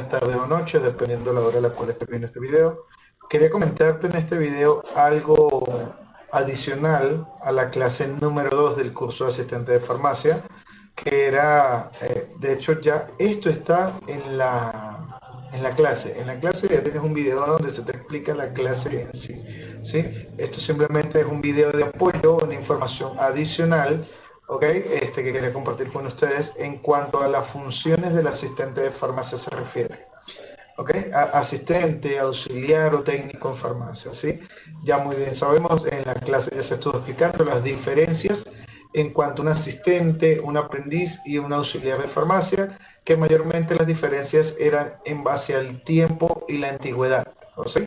días, tardes o noches, dependiendo de la hora a la cual estés viendo este video. Quería comentarte en este video algo adicional a la clase número 2 del curso de asistente de farmacia, que era, de hecho ya esto está en la clase. En la clase ya tienes un video donde se te explica la clase en sí, ¿sí? Esto simplemente es un video de apoyo, una información adicional, ¿ok? Que quería compartir con ustedes en cuanto a las funciones del asistente de farmacia se refiere. ¿Ok? Asistente, auxiliar o técnico en farmacia, ¿sí? Ya muy bien sabemos, en la clase ya se estuvo explicando las diferencias en cuanto a un asistente, un aprendiz y un auxiliar de farmacia, que mayormente las diferencias eran en base al tiempo y la antigüedad, ¿sí?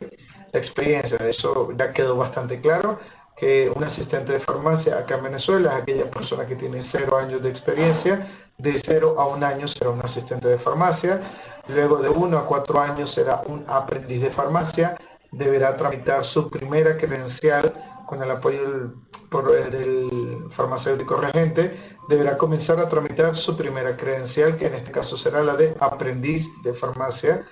La experiencia, de eso ya quedó bastante claro, que un asistente de farmacia acá en Venezuela es aquella persona que tiene 0 años de experiencia, de 0 a 1 año será un asistente de farmacia, luego de 1 a 4 años será un aprendiz de farmacia, deberá tramitar su primera credencial con el apoyo del farmacéutico regente, deberá comenzar a tramitar su primera credencial, que en este caso será la de aprendiz de farmacia,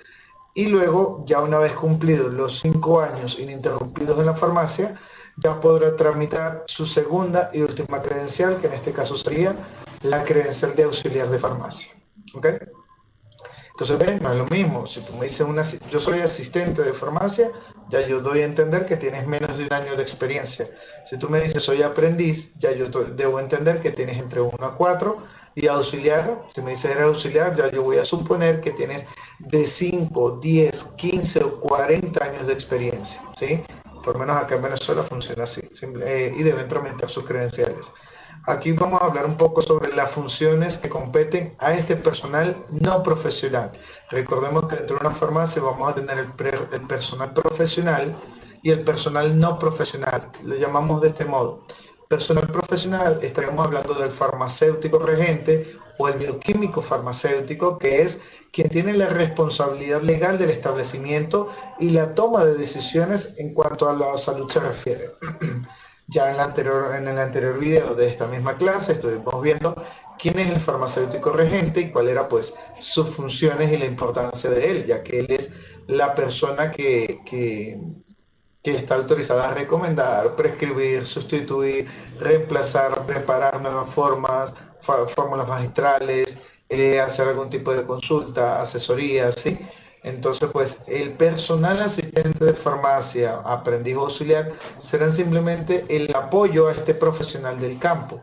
y luego, ya una vez cumplidos los 5 años ininterrumpidos en la farmacia, ya podrá tramitar su segunda y última credencial, que en este caso sería la credencial de auxiliar de farmacia. ¿Ok? Entonces, ven, no es lo mismo. Si tú me dices, yo soy asistente de farmacia, ya yo doy a entender que tienes menos de 1 año de experiencia. Si tú me dices, soy aprendiz, ya yo debo entender que tienes entre 1 a 4. Y auxiliar, si me dices eres auxiliar, ya yo voy a suponer que tienes de 5, 10, 15 o 40 años de experiencia, ¿sí? Por lo menos acá en Venezuela funciona así. Y deben tramitar sus credenciales. Aquí vamos a hablar un poco sobre las funciones que competen a este personal no profesional. Recordemos que dentro de una farmacia vamos a tener el personal profesional y el personal no profesional. Lo llamamos de este modo. Personal profesional, estaríamos hablando del farmacéutico regente o el bioquímico farmacéutico, que es quien tiene la responsabilidad legal del establecimiento y la toma de decisiones en cuanto a la salud se refiere. Ya en el anterior video de esta misma clase estuvimos viendo quién es el farmacéutico regente y cuál era pues sus funciones y la importancia de él, ya que él es la persona que está autorizada a recomendar, prescribir, sustituir, reemplazar, preparar nuevas formas, fórmulas magistrales, hacer algún tipo de consulta, asesoría, ¿sí? Entonces, pues el personal asistente de farmacia, aprendiz o auxiliar, serán simplemente el apoyo a este profesional del campo.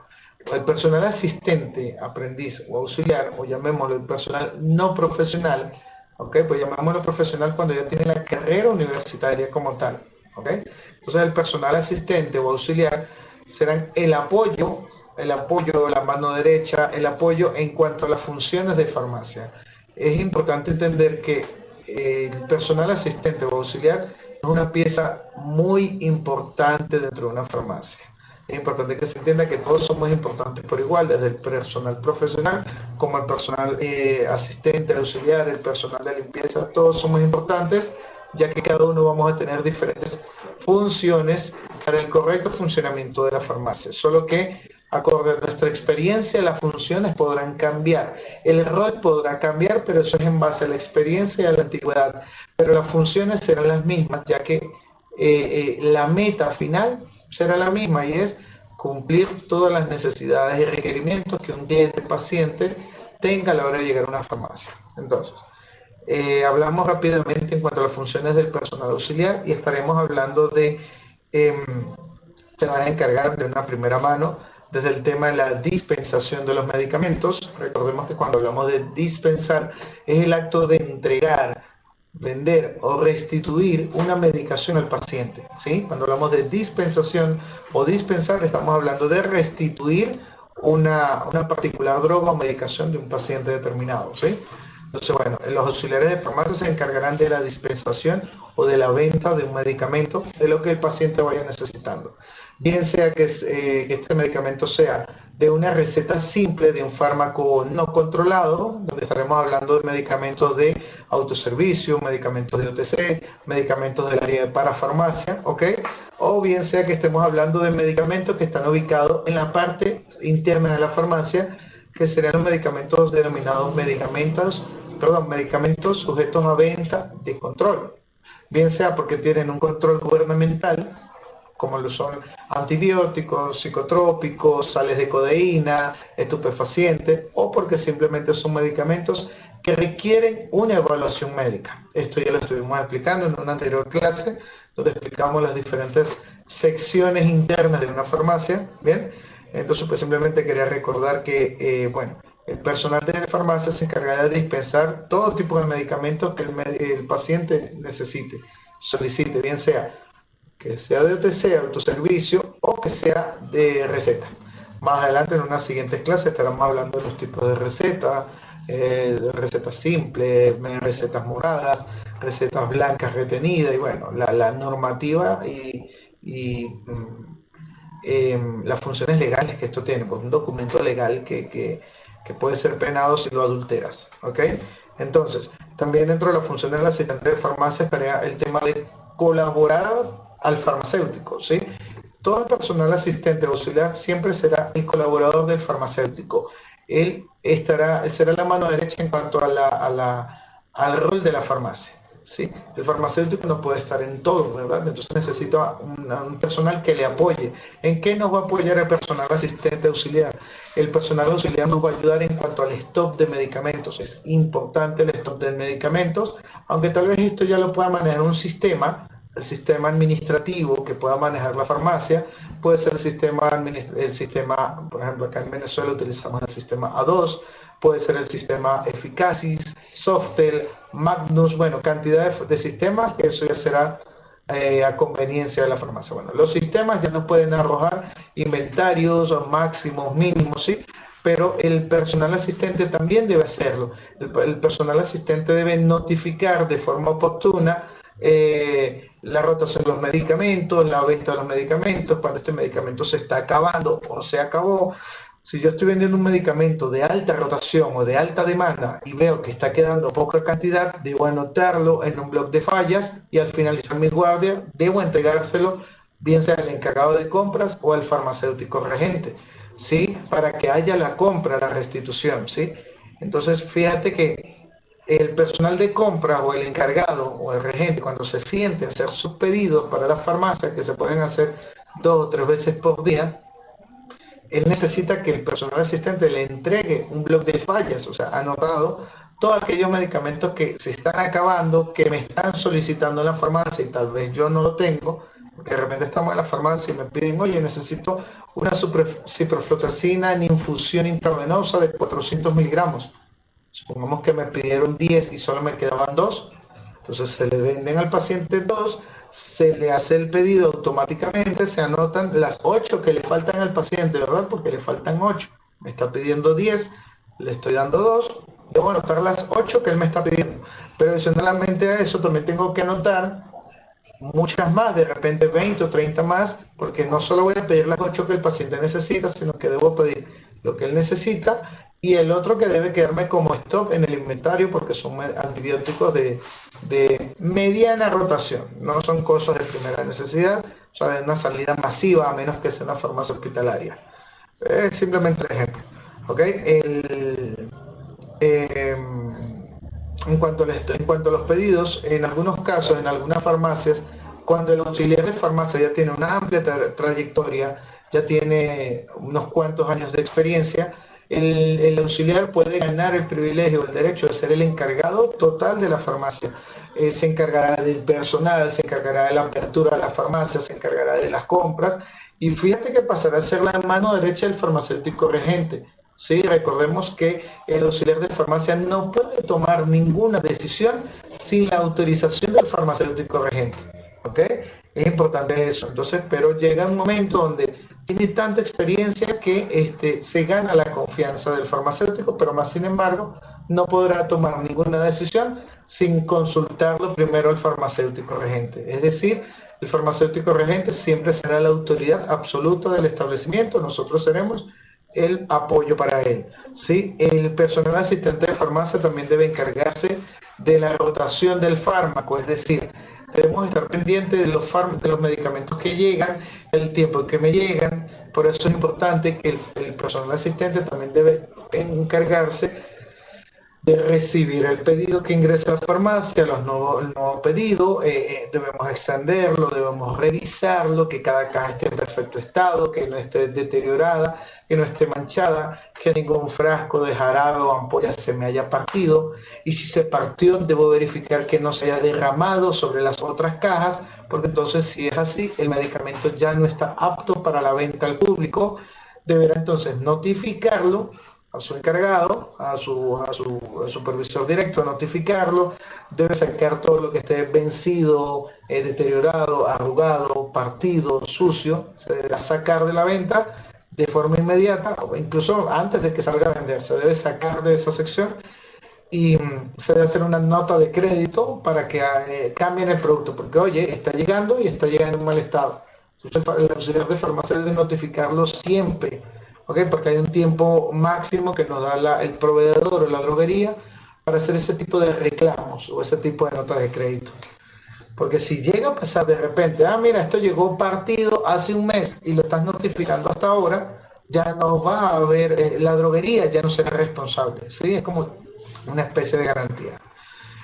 El personal asistente, aprendiz o auxiliar, o llamémoslo el personal no profesional, ¿ok? Pues llamémoslo profesional cuando ya tiene la carrera universitaria como tal. ¿Ok? Entonces el personal asistente o auxiliar serán el apoyo, la mano derecha, el apoyo en cuanto a las funciones de farmacia. Es importante entender que el personal asistente o auxiliar es una pieza muy importante dentro de una farmacia. Es importante que se entienda que todos somos importantes por igual, desde el personal profesional como el personal asistente, el auxiliar, el personal de limpieza, todos somos importantes, ya que cada uno vamos a tener diferentes funciones para el correcto funcionamiento de la farmacia. Solo que, acorde a nuestra experiencia, las funciones podrán cambiar. El rol podrá cambiar, pero eso es en base a la experiencia y a la antigüedad. Pero las funciones serán las mismas, ya que la meta final será la misma y es cumplir todas las necesidades y requerimientos que un cliente paciente tenga a la hora de llegar a una farmacia. Entonces, hablamos rápidamente en cuanto a las funciones del personal auxiliar y estaremos hablando de, se van a encargar de una primera mano desde el tema de la dispensación de los medicamentos. Recordemos que cuando hablamos de dispensar es el acto de entregar, vender o restituir una medicación al paciente, ¿sí? Cuando hablamos de dispensación o dispensar estamos hablando de restituir una particular droga o medicación de un paciente determinado, ¿sí? Entonces, bueno, los auxiliares de farmacia se encargarán de la dispensación o de la venta de un medicamento, de lo que el paciente vaya necesitando. Bien sea que este medicamento sea de una receta simple de un fármaco no controlado, donde estaremos hablando de medicamentos de autoservicio, medicamentos de OTC, medicamentos del área de parafarmacia, ¿ok? O bien sea que estemos hablando de medicamentos que están ubicados en la parte interna de la farmacia, que serían los medicamentos denominados medicamentos perdón, medicamentos sujetos a venta de control, bien sea porque tienen un control gubernamental, como lo son antibióticos, psicotrópicos, sales de codeína, estupefacientes, o porque simplemente son medicamentos que requieren una evaluación médica. Esto ya lo estuvimos explicando en una anterior clase, donde explicamos las diferentes secciones internas de una farmacia, ¿bien? Entonces, pues simplemente quería recordar que, bueno, el personal de la farmacia se encargará de dispensar todo tipo de medicamentos que el paciente necesite, solicite, bien sea que sea de OTC, autoservicio, o que sea de receta. Más adelante en unas siguientes clases estaremos hablando de los tipos de recetas, de recetas simples, recetas moradas, recetas blancas retenidas, y bueno, la normativa y las funciones legales que esto tiene, pues un documento legal que puede ser penado si lo adulteras, ¿ok? Entonces, también dentro de la función del asistente de farmacia estaría el tema de colaborar al farmacéutico, ¿sí? Todo el personal asistente auxiliar siempre será el colaborador del farmacéutico. Él será la mano derecha en cuanto al rol de la farmacia. ¿Sí? El farmacéutico no puede estar en todo, ¿verdad? Entonces necesita un personal que le apoye. ¿En qué nos va a apoyar el personal asistente auxiliar? El personal auxiliar nos va a ayudar en cuanto al stock de medicamentos. Es importante el stock de medicamentos, aunque tal vez esto ya lo pueda manejar un sistema, el sistema administrativo que pueda manejar la farmacia, puede ser el sistema, por ejemplo, acá en Venezuela utilizamos el sistema A2, puede ser el sistema Efficasis, Softel, Magnus, bueno, cantidad de sistemas, que eso ya será a conveniencia de la farmacia. Bueno, los sistemas ya no pueden arrojar inventarios o máximos, mínimos, ¿sí? Pero el personal asistente también debe hacerlo. El personal asistente debe notificar de forma oportuna la rotación de los medicamentos, la venta de los medicamentos, cuando este medicamento se está acabando o se acabó. Si yo estoy vendiendo un medicamento de alta rotación o de alta demanda y veo que está quedando poca cantidad, debo anotarlo en un blog de fallas y al finalizar mi guardia debo entregárselo bien sea al encargado de compras o al farmacéutico regente, ¿sí? Para que haya la compra, la restitución, ¿sí? Entonces, fíjate que el personal de compras o el encargado o el regente, cuando se siente a hacer sus pedidos para las farmacias, que se pueden hacer 2 o 3 veces por día, él necesita que el personal asistente le entregue un blog de fallas, o sea, anotado todos aquellos medicamentos que se están acabando, que me están solicitando en la farmacia y tal vez yo no lo tengo, porque de repente estamos en la farmacia y me piden, oye, necesito una ciprofloxacina en infusión intravenosa de 400 miligramos. Supongamos que me pidieron 10 y solo me quedaban 2. Entonces se le venden al paciente 2, se le hace el pedido automáticamente, se anotan las 8 que le faltan al paciente, ¿verdad? Porque le faltan 8. Me está pidiendo 10, le estoy dando 2. Debo anotar las 8 que él me está pidiendo. Pero adicionalmente a eso también tengo que anotar muchas más, de repente 20 o 30 más, porque no solo voy a pedir las 8 que el paciente necesita, sino que debo pedir lo que él necesita y el otro que debe quedarme como stock en el inventario porque son antibióticos de mediana rotación, no son cosas de primera necesidad, o sea, de una salida masiva, a menos que sea una farmacia hospitalaria. Es simplemente un ejemplo. ¿Ok? Eh, en cuanto a los pedidos, en algunos casos, en algunas farmacias, cuando el auxiliar de farmacia ya tiene una amplia trayectoria, ya tiene unos cuantos años de experiencia, el auxiliar puede ganar el privilegio, el derecho de ser el encargado total de la farmacia. Se encargará del personal, se encargará de la apertura de la farmacia, se encargará de las compras y fíjate que pasará a ser la mano derecha del farmacéutico regente. Sí, recordemos que el auxiliar de farmacia no puede tomar ninguna decisión sin la autorización del farmacéutico regente. ¿Ok? Es importante eso. Entonces, pero llega un momento donde tiene tanta experiencia que se gana la confianza del farmacéutico, pero más sin embargo no podrá tomar ninguna decisión sin consultarlo primero al farmacéutico regente. Es decir, el farmacéutico regente siempre será la autoridad absoluta del establecimiento. Nosotros seremos el apoyo para él. ¿Sí? El personal asistente de farmacia también debe encargarse de la rotación del fármaco, es decir, debemos estar pendientes de los medicamentos que llegan, el tiempo en que me llegan, por eso es importante que el personal asistente también debe encargarse de recibir el pedido que ingresa a la farmacia, el nuevo pedido, debemos extenderlo, debemos revisarlo, que cada caja esté en perfecto estado, que no esté deteriorada, que no esté manchada, que ningún frasco de jarabe o ampolla se me haya partido, y si se partió, debo verificar que no se haya derramado sobre las otras cajas, porque entonces si es así, el medicamento ya no está apto para la venta al público, deberá entonces notificarlo a su encargado, a su supervisor directo, notificarlo, debe sacar todo lo que esté vencido, deteriorado, arrugado, partido, sucio, se deberá sacar de la venta de forma inmediata, o incluso antes de que salga a vender, se debe sacar de esa sección y se debe hacer una nota de crédito para que cambien el producto, porque oye, está llegando y está llegando en mal estado. El auxiliar de farmacia debe notificarlo siempre, ¿ok? Porque hay un tiempo máximo que nos da el proveedor o la droguería para hacer ese tipo de reclamos o ese tipo de notas de crédito. Porque si llega a pasar de repente, mira, esto llegó partido hace un mes y lo estás notificando hasta ahora, ya no va a haber, la droguería ya no será responsable, ¿sí? Es como una especie de garantía.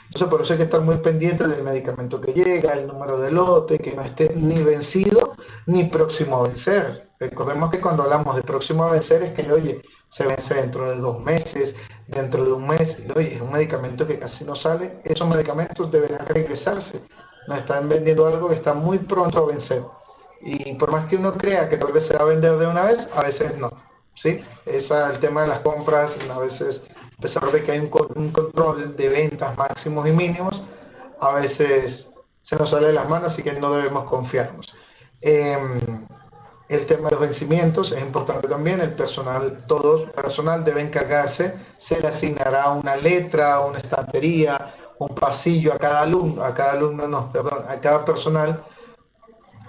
Entonces, por eso hay que estar muy pendiente del medicamento que llega, el número de lote, que no esté ni vencido ni próximo a vencer. Recordemos que cuando hablamos de próximo a vencer es que, oye, se vence dentro de 2 meses, dentro de un mes, y, oye, es un medicamento que casi no sale. Esos medicamentos deberán regresarse. Nos están vendiendo algo que está muy pronto a vencer. Y por más que uno crea que tal vez se va a vender de una vez, a veces no. ¿Sí? El tema de las compras, a veces, a pesar de que hay un control de ventas máximos y mínimos, a veces se nos sale de las manos, así que no debemos confiarnos. Eh, el tema de los vencimientos es importante también. El personal, todo personal debe encargarse, se le asignará una letra, una estantería, un pasillo a cada alumno, no, perdón, a cada personal,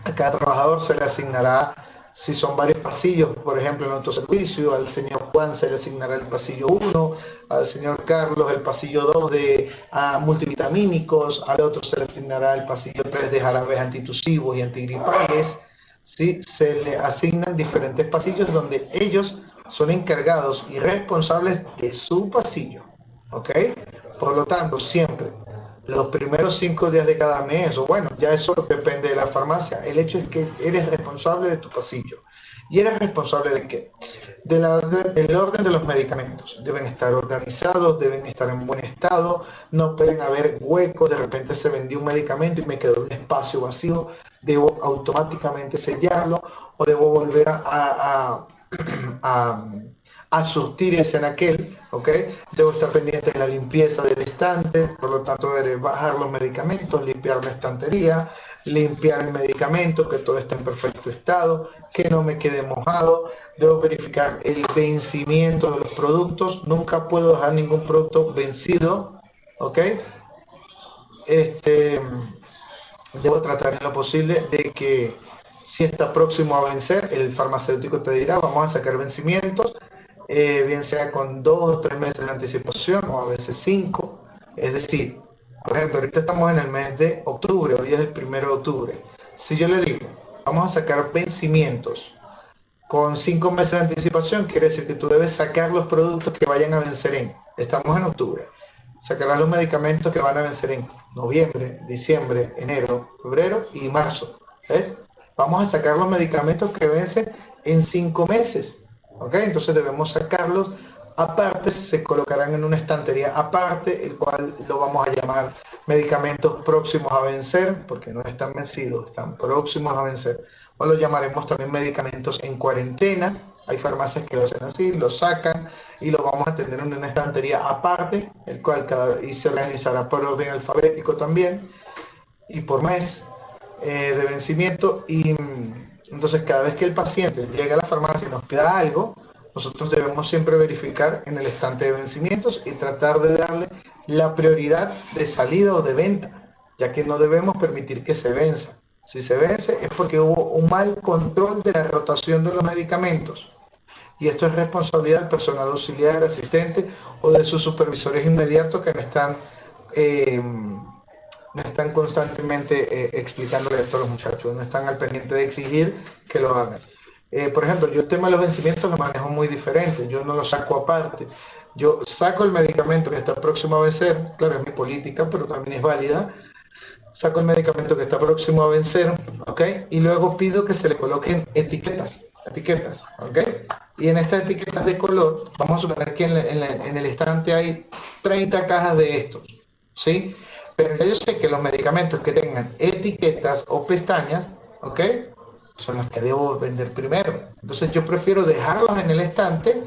a cada trabajador se le asignará, si son varios pasillos, por ejemplo, en autoservicio, al señor Juan se le asignará el pasillo 1, al señor Carlos el pasillo 2 de multivitamínicos, al otro se le asignará el pasillo 3 de jarabes antitusivos y antigripales. ¿Sí? Se le asignan diferentes pasillos donde ellos son encargados y responsables de su pasillo. ¿Ok? Por lo tanto, siempre los primeros 5 días de cada mes, o bueno, ya eso depende de la farmacia. El hecho es que eres responsable de tu pasillo. ¿Y eres responsable de qué? Del orden de los medicamentos. Deben estar organizados, deben estar en buen estado, no pueden haber huecos, de repente se vendió un medicamento y me quedó un espacio vacío, debo automáticamente sellarlo o debo volver a, a surtir ese anaquel, ¿ok? Debo estar pendiente de la limpieza del estante, por lo tanto deberé bajar los medicamentos, limpiar la estantería, limpiar el medicamento, que todo esté en perfecto estado, que no me quede mojado. Debo verificar el vencimiento de los productos, nunca puedo dejar ningún producto vencido, ¿ok? Este, debo tratar en lo posible de que si está próximo a vencer, el farmacéutico te dirá, vamos a sacar vencimientos, bien sea con 2 o 3 meses de anticipación o a veces 5. Es decir, por ejemplo, ahorita estamos en el mes de octubre, hoy es el 1 de octubre. Si yo le digo, vamos a sacar vencimientos con 5 meses de anticipación, quiere decir que tú debes sacar los productos que vayan a vencer estamos en octubre, sacarás los medicamentos que van a vencer en noviembre, diciembre, enero, febrero y marzo. ¿Ves? Vamos a sacar los medicamentos que vencen en 5 meses. ¿Ok? Entonces debemos sacarlos aparte, se colocarán en una estantería aparte, el cual lo vamos a llamar medicamentos próximos a vencer, porque no están vencidos, están próximos a vencer. O lo llamaremos también medicamentos en cuarentena. Hay farmacias que lo hacen así, lo sacan y lo vamos a tener en una estantería aparte, el cual y se organizará por orden alfabético también y por mes de vencimiento. Y entonces cada vez que el paciente llega a la farmacia y nos pida algo, nosotros debemos siempre verificar en el estante de vencimientos y tratar de darle la prioridad de salida o de venta, ya que no debemos permitir que se venza. Si se vence es porque hubo un mal control de la rotación de los medicamentos. Y esto es responsabilidad del personal auxiliar, asistente o de sus supervisores inmediatos que no están constantemente explicándole esto a los muchachos, no están al pendiente de exigir que lo hagan. Por ejemplo, yo el tema de los vencimientos lo manejo muy diferente, yo no lo saco aparte. Yo saco el medicamento que está próximo a vencer, claro, es mi política, pero también es válida. Saco el medicamento que está próximo a vencer, ¿ok? Y luego pido que se le coloquen etiquetas, ¿ok? Y en estas etiquetas de color, vamos a suponer que en el estante hay 30 cajas de estos, ¿sí? Pero ya yo sé que los medicamentos que tengan etiquetas o pestañas, ¿ok? Son los que debo vender primero. Entonces yo prefiero dejarlos en el estante,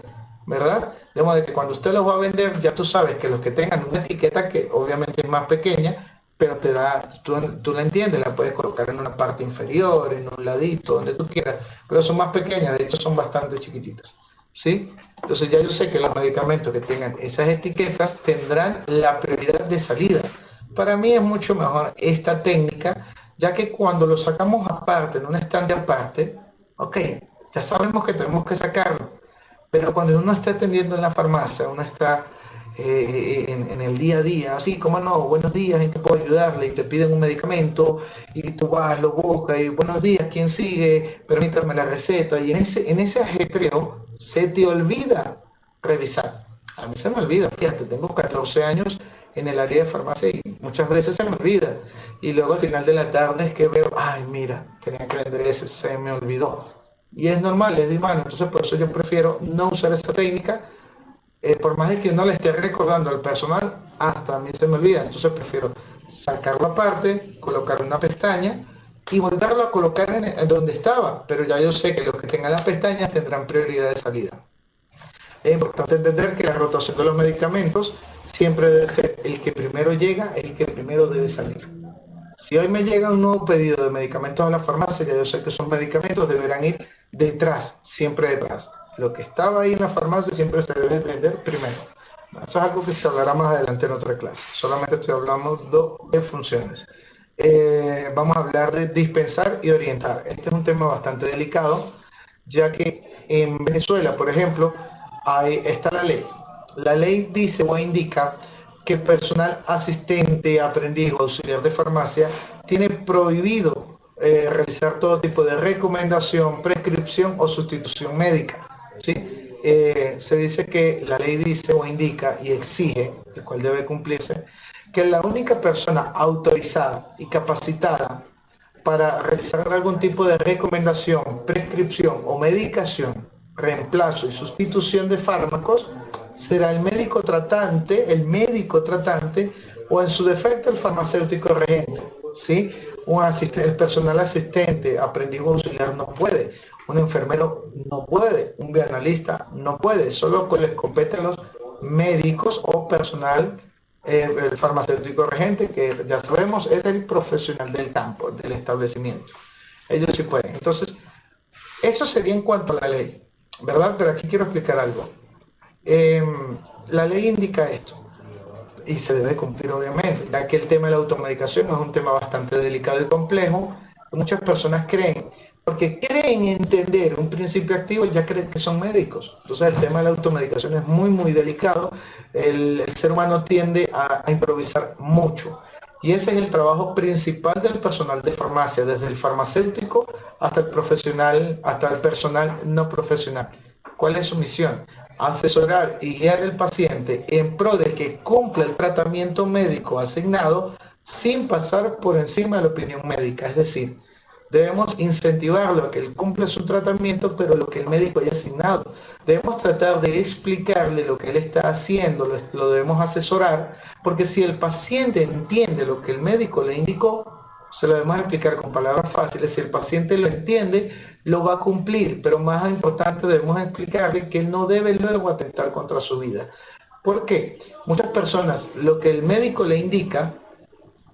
¿verdad? De modo que cuando usted los va a vender, ya tú sabes que los que tengan una etiqueta que obviamente es más pequeña, pero te da, tú la entiendes, la puedes colocar en una parte inferior, en un ladito, donde tú quieras, pero son más pequeñas, de hecho son bastante chiquititas, ¿sí? Entonces ya yo sé que los medicamentos que tengan esas etiquetas tendrán la prioridad de salida. Para mí es mucho mejor esta técnica, ya que cuando lo sacamos aparte, en un estante aparte, ok, ya sabemos que tenemos que sacarlo, pero cuando uno está atendiendo en la farmacia, uno está en el día a día, así como no, buenos días, ¿en qué puedo ayudarle? Y te piden un medicamento y tú vas, lo buscas y buenos días, ¿quién sigue? Permítame la receta. Y en ese ajetreo se te olvida revisar. A mí se me olvida, fíjate, tengo 14 años en el área de farmacia y muchas veces se me olvida. Y luego al final de la tarde es que veo, ay, mira, tenía que vender ese, se me olvidó. Y es normal, es de humano. Entonces, por eso yo prefiero no usar esa técnica. Por más de que uno le esté recordando al personal, hasta a mí se me olvida. Entonces, prefiero sacarlo aparte, colocar una pestaña y volverlo a colocar en donde estaba. Pero ya yo sé que los que tengan las pestañas tendrán prioridad de salida. Es importante entender que la rotación de los medicamentos siempre debe ser el que primero llega, el que primero debe salir. Si hoy me llega un nuevo pedido de medicamentos a la farmacia, ya yo sé que esos medicamentos deberán ir detrás, siempre detrás. Lo que estaba ahí en la farmacia siempre se debe vender primero. Eso es algo que se hablará más adelante en otra clase. Solamente estoy hablando de funciones. Vamos a hablar de dispensar y orientar. Este es un tema bastante delicado, ya que en Venezuela, por ejemplo, está la ley. La ley dice o indica que el personal asistente, aprendiz o auxiliar de farmacia tiene prohibido realizar todo tipo de recomendación, prescripción o sustitución médica. ¿Sí? Se dice que la ley dice o indica y exige, el cual debe cumplirse, que la única persona autorizada y capacitada para realizar algún tipo de recomendación, prescripción o medicación, reemplazo y sustitución de fármacos, será el médico tratante o en su defecto el farmacéutico regente, ¿sí? El personal asistente, aprendiz o auxiliar no puede, un enfermero no puede, un bioanalista no puede, solo les compete a los médicos o personal el farmacéutico regente, que ya sabemos es el profesional del campo, del establecimiento. Ellos sí pueden. Entonces, eso sería en cuanto a la ley, ¿verdad? Pero aquí quiero explicar algo. Eh, la ley indica esto y se debe cumplir obviamente, ya que el tema de la automedicación es un tema bastante delicado y complejo. Muchas personas creen, porque creen entender un principio activo, ya creen que son médicos. Entonces el tema de la automedicación es muy, muy delicado. El ser humano tiende a improvisar mucho. Y ese es el trabajo principal del personal de farmacia, desde el farmacéutico hasta el profesional, hasta el personal no profesional. ¿Cuál es su misión? Asesorar y guiar al paciente en pro de que cumpla el tratamiento médico asignado sin pasar por encima de la opinión médica. Es decir, debemos incentivarlo a que él cumpla su tratamiento, pero lo que el médico haya asignado. Debemos tratar de explicarle lo que él está haciendo, lo debemos asesorar, porque si el paciente entiende lo que el médico le indicó, se lo debemos explicar con palabras fáciles. Si el paciente lo entiende, lo va a cumplir, pero más importante debemos explicarle que él no debe luego atentar contra su vida. ¿Por qué? Muchas personas lo que el médico le indica,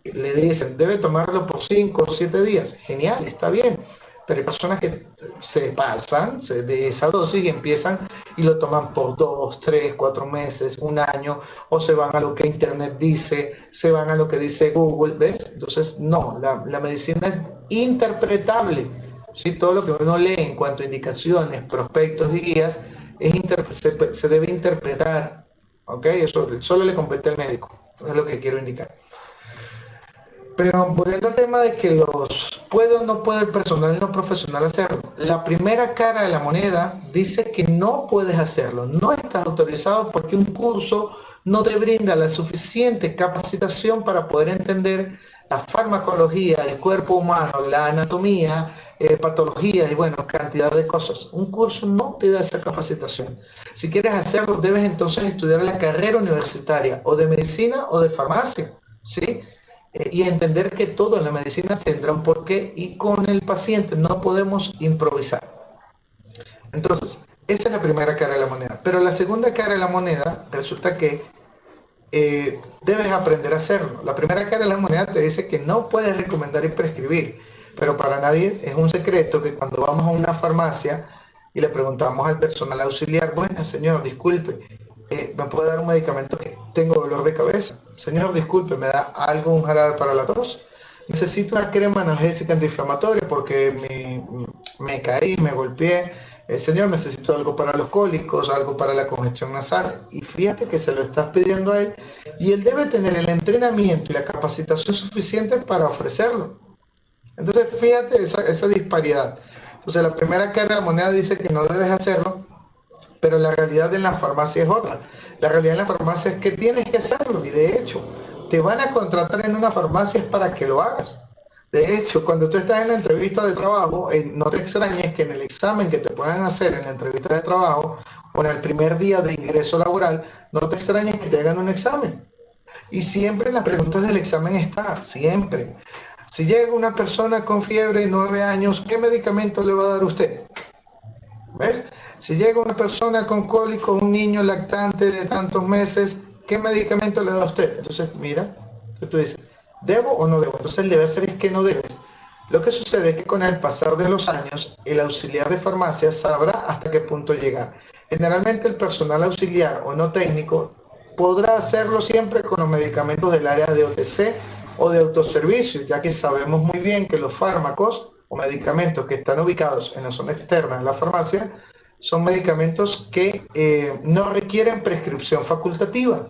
le dicen, debe tomarlo por 5 o 7 días. Genial, está bien. Pero hay personas que se pasan de esa dosis y empiezan y lo toman por 2, 3, 4 meses, un año, o se van a lo que Internet dice, se van a lo que dice Google, ¿ves? Entonces, no, la medicina es interpretable. ¿Sí? Todo lo que uno lee en cuanto a indicaciones, prospectos y guías se debe interpretar. ¿Ok? Eso solo le compete al médico. Eso es lo que quiero indicar. Pero volviendo al tema de que puede o no puede el personal no profesional hacerlo, la primera cara de la moneda dice que no puedes hacerlo, no estás autorizado porque un curso no te brinda la suficiente capacitación para poder entender la farmacología, el cuerpo humano, la anatomía, patología y bueno, cantidad de cosas. Un curso no te da esa capacitación. Si quieres hacerlo, debes entonces estudiar la carrera universitaria o de medicina o de farmacia, ¿sí? Y entender que todo en la medicina tendrá un porqué y con el paciente no podemos improvisar. Entonces, esa es la primera cara de la moneda. Pero la segunda cara de la moneda resulta que debes aprender a hacerlo. La primera cara de la moneda te dice que no puedes recomendar y prescribir, pero para nadie es un secreto que cuando vamos a una farmacia y le preguntamos al personal auxiliar, bueno, señor, disculpe, ¿me puede dar un medicamento que tengo dolor de cabeza? Señor, disculpe, ¿me da algo, un jarabe para la tos? Necesito una crema analgésica antiinflamatoria porque me caí, me golpeé. Señor, necesito algo para los cólicos, algo para la congestión nasal. Y fíjate que se lo estás pidiendo a él y él debe tener el entrenamiento y la capacitación suficiente para ofrecerlo. Entonces, fíjate esa disparidad. Entonces, la primera cara de la moneda dice que no debes hacerlo, pero la realidad en la farmacia es otra. La realidad en la farmacia es que tienes que hacerlo y de hecho, te van a contratar en una farmacia para que lo hagas. De hecho, cuando tú estás en la entrevista de trabajo, no te extrañes que en el examen que te puedan hacer en la entrevista de trabajo o en el primer día de ingreso laboral, no te extrañes que te hagan un examen. Y siempre en las preguntas del examen está, siempre. Si llega una persona con fiebre de 9 años, ¿qué medicamento le va a dar usted? ¿Ves? Si llega una persona con cólico, un niño lactante de tantos meses, ¿qué medicamento le da a usted? Entonces, mira, que tú dices, ¿debo o no debo? Entonces el deber ser es que no debes. Lo que sucede es que con el pasar de los años, el auxiliar de farmacia sabrá hasta qué punto llegar. Generalmente el personal auxiliar o no técnico podrá hacerlo siempre con los medicamentos del área de OTC o de autoservicio, ya que sabemos muy bien que los fármacos o medicamentos que están ubicados en la zona externa de la farmacia son medicamentos que no requieren prescripción facultativa.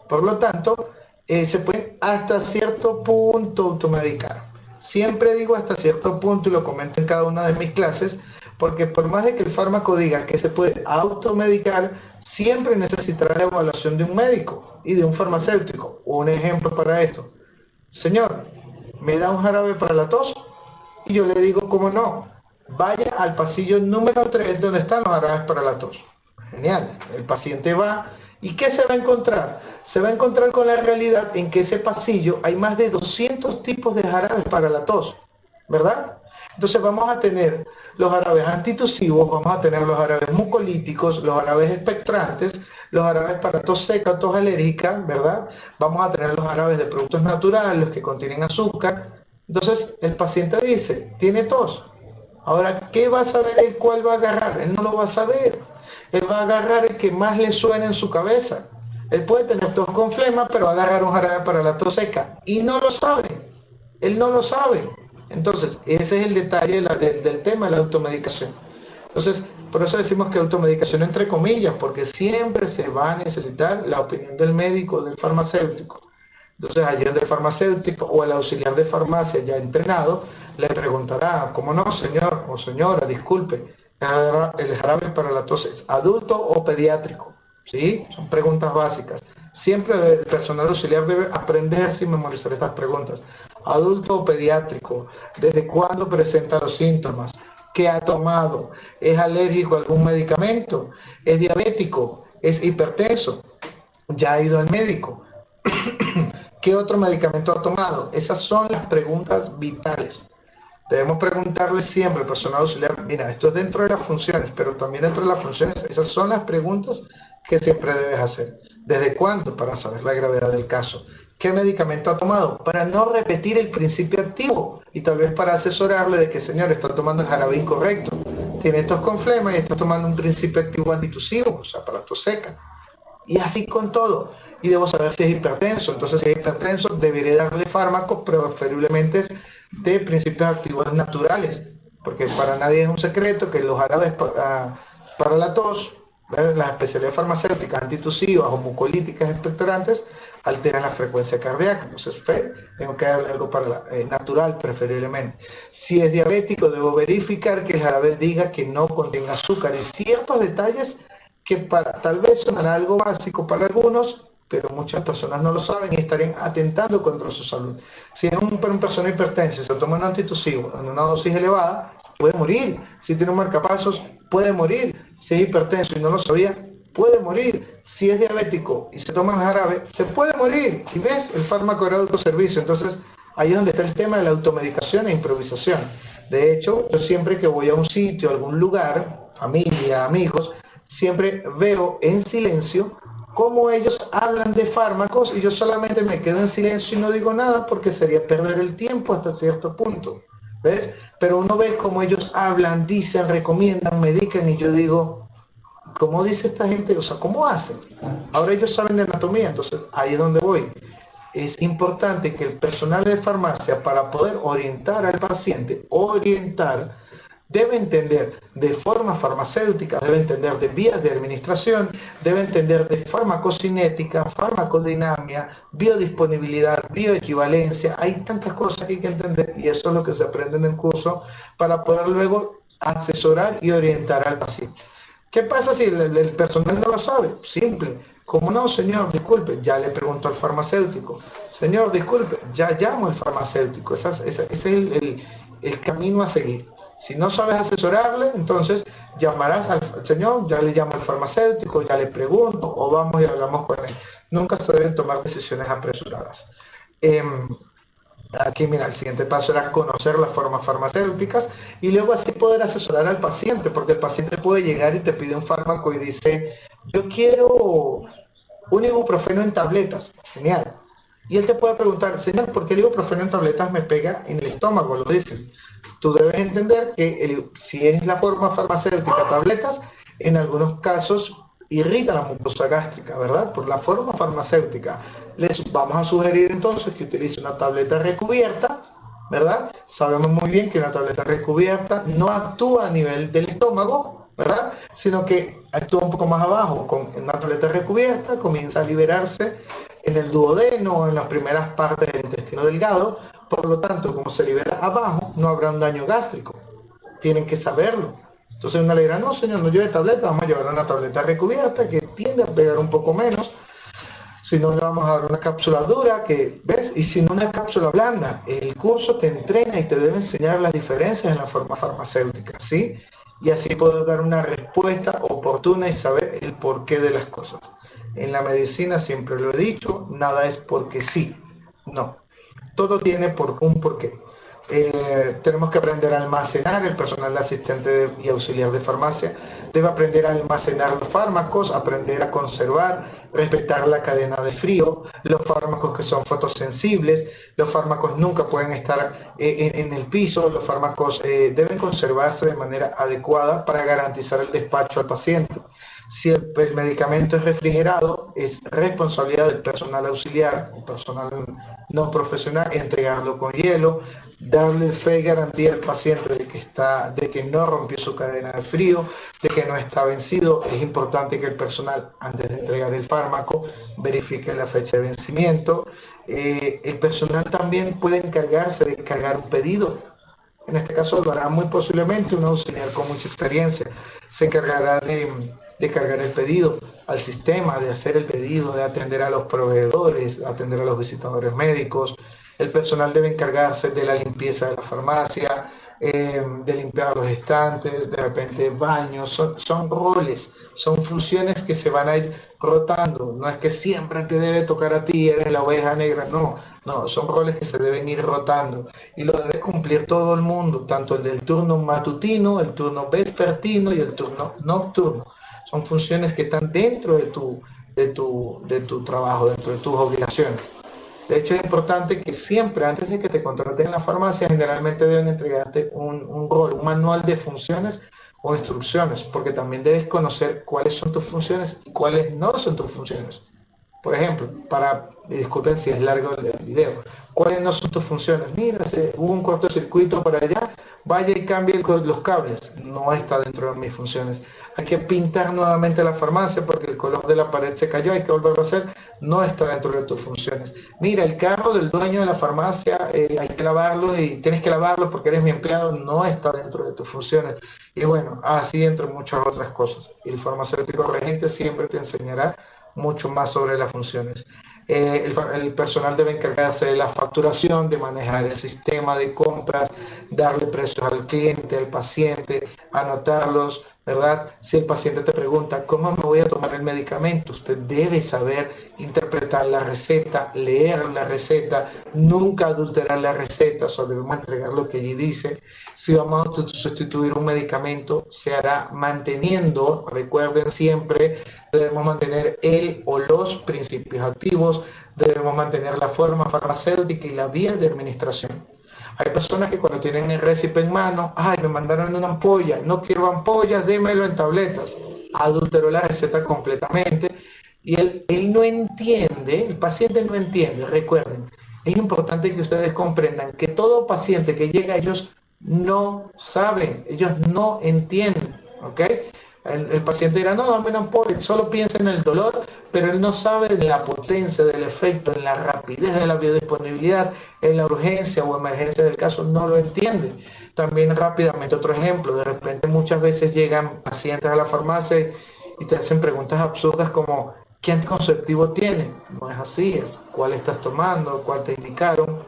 Por lo tanto, se pueden hasta cierto punto automedicar. Siempre digo hasta cierto punto y lo comento en cada una de mis clases, porque por más de que el fármaco diga que se puede automedicar, siempre necesitará la evaluación de un médico y de un farmacéutico. Un ejemplo para esto. Señor, ¿me da un jarabe para la tos? Y yo le digo, ¿cómo no? Vaya al pasillo número 3 donde están los jarabes para la tos. Genial. El paciente va y ¿qué se va a encontrar? Se va a encontrar con la realidad en que ese pasillo hay más de 200 tipos de jarabes para la tos, ¿verdad? Entonces vamos a tener los jarabes antitusivos, vamos a tener los jarabes mucolíticos, los jarabes expectorantes, los jarabes para tos seca, tos alérgica, ¿verdad? Vamos a tener los jarabes de productos naturales, los que contienen azúcar. Entonces el paciente dice, tiene tos. Ahora, ¿qué va a saber él cuál va a agarrar? Él no lo va a saber. Él va a agarrar el que más le suene en su cabeza. Él puede tener tos con flema, pero va a agarrar un jarabe para la tos seca. Y no lo sabe. Él no lo sabe. Entonces, ese es el detalle del tema de la automedicación. Entonces, por eso decimos que automedicación entre comillas, porque siempre se va a necesitar la opinión del médico o del farmacéutico. Entonces, allí donde el farmacéutico o el auxiliar de farmacia ya entrenado le preguntará, ¿cómo no, señor o señora? Disculpe, ¿el jarabe para la tos es adulto o pediátrico? ¿Sí? Son preguntas básicas. Siempre el personal auxiliar debe aprenderse y memorizar estas preguntas. ¿Adulto o pediátrico? ¿Desde cuándo presenta los síntomas? ¿Qué ha tomado? ¿Es alérgico a algún medicamento? ¿Es diabético? ¿Es hipertenso? ¿Ya ha ido al médico? ¿Qué otro medicamento ha tomado? Esas son las preguntas vitales. Debemos preguntarle siempre al personal auxiliar, mira, esto es dentro de las funciones, pero también dentro de las funciones, esas son las preguntas que siempre debes hacer. ¿Desde cuándo? Para saber la gravedad del caso. ¿Qué medicamento ha tomado? Para no repetir el principio activo y tal vez para asesorarle de que, señor, está tomando el jarabe incorrecto. Tiene tos con flema y está tomando un principio activo antitusivo, o sea, para tos seca. Y así con todo. Y debo saber si es hipertenso. Entonces, si es hipertenso, deberé darle fármacos, preferiblemente de principios activos naturales. Porque para nadie es un secreto que los jarabes para la tos, las especialidades farmacéuticas antitusivas o mucolíticas expectorantes, alteran la frecuencia cardíaca. Entonces, tengo que darle algo para natural, preferiblemente. Si es diabético, debo verificar que el jarabe diga que no contenga azúcar y ciertos detalles que tal vez son algo básico para algunos, pero muchas personas no lo saben y estarían atentando contra su salud. Si es una persona hipertensa, se toma un antitusivo en una dosis elevada, puede morir. Si tiene un marcapasos, puede morir. Si es hipertenso y no lo sabía, puede morir. Si es diabético y se toma el jarabe, se puede morir. Y ves, el fármaco era de autoservicio. Entonces, ahí es donde está el tema de la automedicación e improvisación. De hecho, yo siempre que voy a un sitio, a algún lugar, familia, amigos, siempre veo en silencio cómo ellos hablan de fármacos y yo solamente me quedo en silencio y no digo nada porque sería perder el tiempo hasta cierto punto. ¿Ves? Pero uno ve cómo ellos hablan, dicen, recomiendan, medican y yo digo, ¿cómo dice esta gente? O sea, ¿cómo hacen? Ahora ellos saben de anatomía, entonces ahí es donde voy. Es importante que el personal de farmacia, para poder orientar al paciente, debe entender de forma farmacéutica, debe entender de vías de administración, debe entender de farmacocinética, farmacodinamia, biodisponibilidad, bioequivalencia. Hay tantas cosas que hay que entender y eso es lo que se aprende en el curso para poder luego asesorar y orientar al paciente. ¿Qué pasa si el personal no lo sabe? Simple. Como no, señor, disculpe, ya le pregunto al farmacéutico. Señor, disculpe, ya llamo al farmacéutico. Ese es el camino a seguir. Si no sabes asesorarle, entonces llamarás al señor, ya le llamo al farmacéutico, ya le pregunto, o vamos y hablamos con él. Nunca se deben tomar decisiones apresuradas. Aquí, mira, el siguiente paso era conocer las formas farmacéuticas y luego así poder asesorar al paciente, porque el paciente puede llegar y te pide un fármaco y dice, yo quiero un ibuprofeno en tabletas. Genial. Y él te puede preguntar, señor, ¿por qué el ibuprofeno en tabletas me pega en el estómago? Lo dicen. Tú debes entender que si es la forma farmacéutica tabletas, en algunos casos irrita la mucosa gástrica, ¿verdad? Por la forma farmacéutica. Les vamos a sugerir entonces que utilice una tableta recubierta, ¿verdad? Sabemos muy bien que una tableta recubierta no actúa a nivel del estómago, ¿verdad? Sino que actúa un poco más abajo. Con una tableta recubierta comienza a liberarse en el duodeno, en las primeras partes del intestino delgado. Por lo tanto, como se libera abajo, no habrá un daño gástrico. Tienen que saberlo. Entonces uno le dirá, no señor, no lleve tableta, vamos a llevar una tableta recubierta que tiende a pegar un poco menos. Si no, le vamos a dar una cápsula dura, que, ¿ves? Y si no, una cápsula blanda. El curso te entrena y te debe enseñar las diferencias en la forma farmacéutica, ¿sí? Y así poder dar una respuesta oportuna y saber el porqué de las cosas. En la medicina, siempre lo he dicho, nada es porque sí, no. Todo tiene un porqué. Tenemos que aprender a almacenar, el personal asistente y auxiliar de farmacia debe aprender a almacenar los fármacos, aprender a conservar, respetar la cadena de frío, los fármacos que son fotosensibles, los fármacos nunca pueden estar en el piso, los fármacos deben conservarse de manera adecuada para garantizar el despacho al paciente. Si el medicamento es refrigerado, es responsabilidad del personal auxiliar, o personal no profesional, entregarlo con hielo, darle fe y garantía al paciente de que no rompió su cadena de frío, de que no está vencido. Es importante que el personal, antes de entregar el fármaco, verifique la fecha de vencimiento. El personal también puede encargarse de cargar un pedido. En este caso lo hará muy posiblemente un auxiliar con mucha experiencia. Se encargará de cargar el pedido al sistema, de hacer el pedido, de atender a los proveedores, de atender a los visitadores médicos. El personal debe encargarse de la limpieza de la farmacia, de limpiar los estantes, de repente baños. Son roles, son funciones que se van a ir rotando. No es que siempre te debe tocar a ti, eres la oveja negra, no. No, son roles que se deben ir rotando y lo debe cumplir todo el mundo, tanto el del turno matutino, el turno vespertino y el turno nocturno. Son funciones que están dentro de tu trabajo, dentro de tus obligaciones. De hecho, es importante que siempre, antes de que te contraten en la farmacia, generalmente deben entregarte un rol, un manual de funciones o instrucciones, porque también debes conocer cuáles son tus funciones y cuáles no son tus funciones. Por ejemplo, disculpen si es largo el video, ¿cuáles no son tus funciones? Mira, hubo un cortocircuito por allá, vaya y cambie los cables, no está dentro de mis funciones. Hay que pintar nuevamente la farmacia porque el color de la pared se cayó, hay que volverlo a hacer, no está dentro de tus funciones. Mira, el carro del dueño de la farmacia, hay que lavarlo y tienes que lavarlo porque eres mi empleado, no está dentro de tus funciones. Y bueno, así entre muchas otras cosas. Y el farmacéutico regente siempre te enseñará mucho más sobre las funciones. El personal debe encargarse de la facturación, de manejar el sistema de compras, darle precios al cliente, al paciente, anotarlos, ¿verdad? Si el paciente te pregunta, ¿cómo me voy a tomar el medicamento? Usted debe saber interpretar la receta, leer la receta, nunca adulterar la receta, o sea, debemos entregar lo que allí dice. Si vamos a sustituir un medicamento, se hará manteniendo, recuerden siempre, debemos mantener el o los principios activos, debemos mantener la forma farmacéutica y la vía de administración. Hay personas que cuando tienen el récipe en mano, ay, me mandaron una ampolla, no quiero ampollas, démelo en tabletas. Adulteró la receta completamente y él no entiende, el paciente no entiende. Recuerden, es importante que ustedes comprendan que todo paciente que llega a ellos no saben, ellos no entienden, ¿ok? El paciente dirá, no, dame una ampolla, solo piensa en el dolor, pero él no sabe de la potencia, del efecto, en la rapidez de la biodisponibilidad, en la urgencia o emergencia del caso, no lo entiende. También rápidamente otro ejemplo, de repente muchas veces llegan pacientes a la farmacia y te hacen preguntas absurdas como, ¿qué anticonceptivo tiene? No es así, es cuál estás tomando, cuál te indicaron.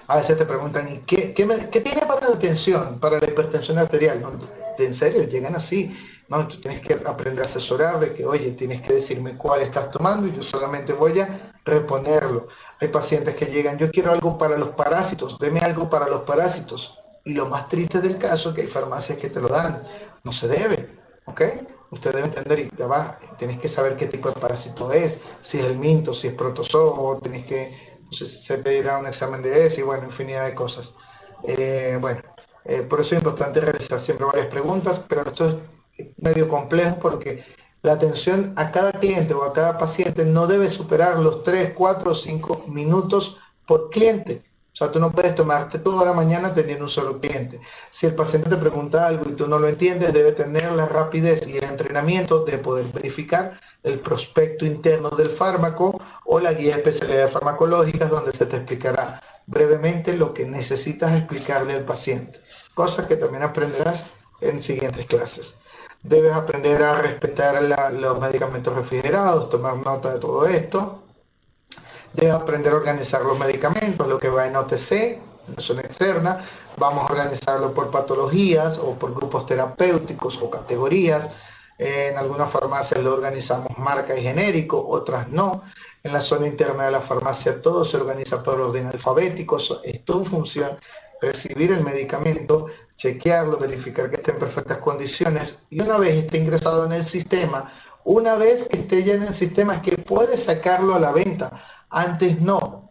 A veces te preguntan, ¿y qué tiene para la tensión, para la hipertensión arterial? No, en serio, llegan así. No, tú tienes que aprender a asesorar de que, oye, tienes que decirme cuál estás tomando y yo solamente voy a reponerlo. Hay pacientes que llegan, yo quiero algo para los parásitos, deme algo para los parásitos. Y lo más triste del caso es que hay farmacias que te lo dan. No se debe, ¿ok? Usted debe entender y ya va, tienes que saber qué tipo de parásito es, si es el minto, si es protozoo, tienes que entonces se pedirá un examen de ESI y bueno, infinidad de cosas. Bueno, por eso es importante realizar siempre varias preguntas, pero esto es medio complejo porque la atención a cada cliente o a cada paciente no debe superar los 3 4 o 5 minutos por cliente. O sea, tú no puedes tomarte toda la mañana teniendo un solo cliente. Si el paciente te pregunta algo y tú no lo entiendes, debe tener la rapidez y el entrenamiento de poder verificar el prospecto interno del fármaco o la guía de especialidades farmacológicas donde se te explicará brevemente lo que necesitas explicarle al paciente, cosas que también aprenderás en siguientes clases. Debes aprender a respetar los medicamentos refrigerados, tomar nota de todo esto. Debes aprender a organizar los medicamentos, lo que va en OTC, en zona externa. Vamos a organizarlo por patologías o por grupos terapéuticos o categorías. En algunas farmacias lo organizamos marca y genérico, otras no. En la zona interna de la farmacia todo se organiza por orden alfabético. Es tu función recibir el medicamento, chequearlo, verificar que esté en perfectas condiciones y una vez esté ingresado en el sistema, una vez que esté ya en el sistema es que puedes sacarlo a la venta. Antes no.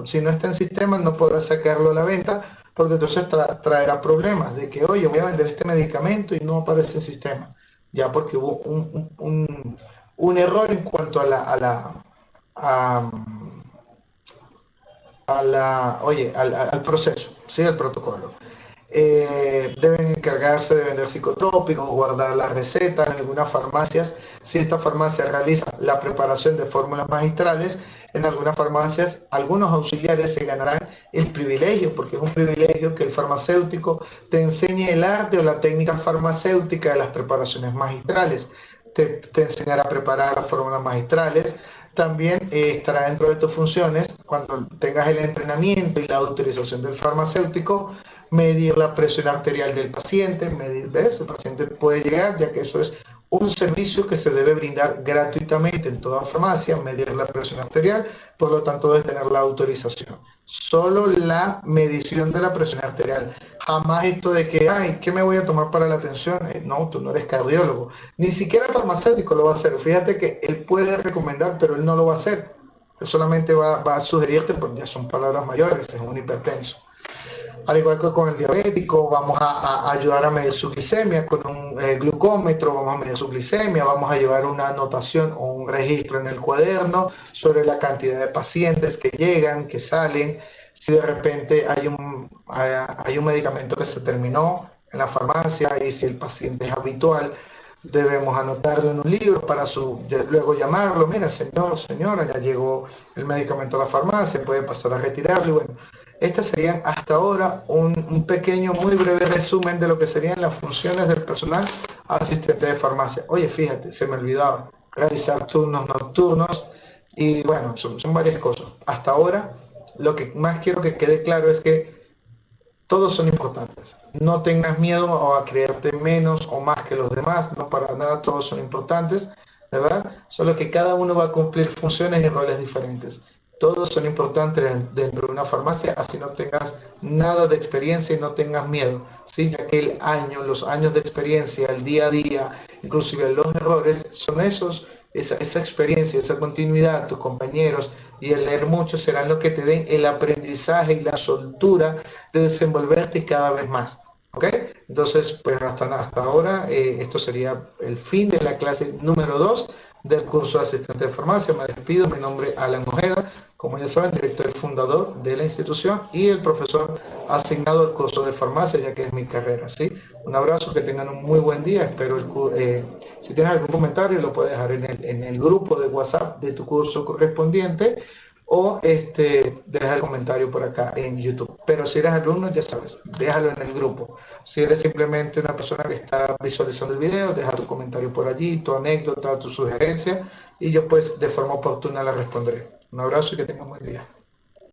Si no está en sistema no podrás sacarlo a la venta porque entonces traerá problemas de que, oye, voy a vender este medicamento y no aparece en sistema. Ya porque hubo un error en cuanto a, al proceso, ¿sí? Al protocolo. Deben encargarse de vender psicotrópicos, guardar las recetas en algunas farmacias. Si esta farmacia realiza la preparación de fórmulas magistrales, en algunas farmacias algunos auxiliares se ganarán el privilegio, porque es un privilegio que el farmacéutico te enseñe el arte o la técnica farmacéutica de las preparaciones magistrales. Te enseñará a preparar las fórmulas magistrales. También estará dentro de tus funciones, cuando tengas el entrenamiento y la autorización del farmacéutico, medir la presión arterial del paciente, medir, ¿ves? El paciente puede llegar, ya que eso es un servicio que se debe brindar gratuitamente en toda farmacia, medir la presión arterial, por lo tanto debe tener la autorización. Solo la medición de la presión arterial. Jamás esto de que, ay, ¿qué me voy a tomar para la tensión? No, tú no eres cardiólogo. Ni siquiera el farmacéutico lo va a hacer. Fíjate que él puede recomendar, pero él no lo va a hacer. Él solamente va a sugerirte, porque ya son palabras mayores, es un hipertenso. Al igual que con el diabético, vamos a ayudar a medir su glicemia con un glucómetro, vamos a medir su glicemia, vamos a llevar una anotación o un registro en el cuaderno sobre la cantidad de pacientes que llegan, que salen. si de repente hay un medicamento que se terminó en la farmacia y si el paciente es habitual, debemos anotarlo en un libro para luego llamarlo, mira, señor, señora, ya llegó el medicamento a la farmacia, puede pasar a retirarlo. Y bueno, este sería hasta ahora un pequeño, muy breve resumen de lo que serían las funciones del personal asistente de farmacia. Oye, fíjate, se me olvidaba realizar turnos nocturnos y bueno, son varias cosas. Hasta ahora, lo que más quiero que quede claro es que todos son importantes. No tengas miedo a creerte menos o más que los demás, no para nada, todos son importantes, ¿verdad? Solo que cada uno va a cumplir funciones y roles diferentes. Todos son importantes dentro de una farmacia, así no tengas nada de experiencia y no tengas miedo, ¿sí? Ya que los años de experiencia, el día a día, inclusive los errores, son esa experiencia, esa continuidad, tus compañeros y el leer mucho serán lo que te den el aprendizaje y la soltura de desenvolverte cada vez más. ¿Ok? Entonces, pues hasta ahora, esto sería el fin de la clase número 2 del curso de asistente de farmacia. Me despido, mi nombre es Alan Ojeda, como ya saben, director y fundador de la institución y el profesor asignado al curso de farmacia, ya que es mi carrera. ¿Sí? Un abrazo, que tengan un muy buen día. Espero, si tienes algún comentario, lo puedes dejar en el grupo de WhatsApp de tu curso correspondiente o deja el comentario por acá en YouTube. Pero si eres alumno, ya sabes, déjalo en el grupo. Si eres simplemente una persona que está visualizando el video, deja tu comentario por allí, tu anécdota, tu sugerencia, y yo pues de forma oportuna la responderé. Un abrazo y que tengas un buen día.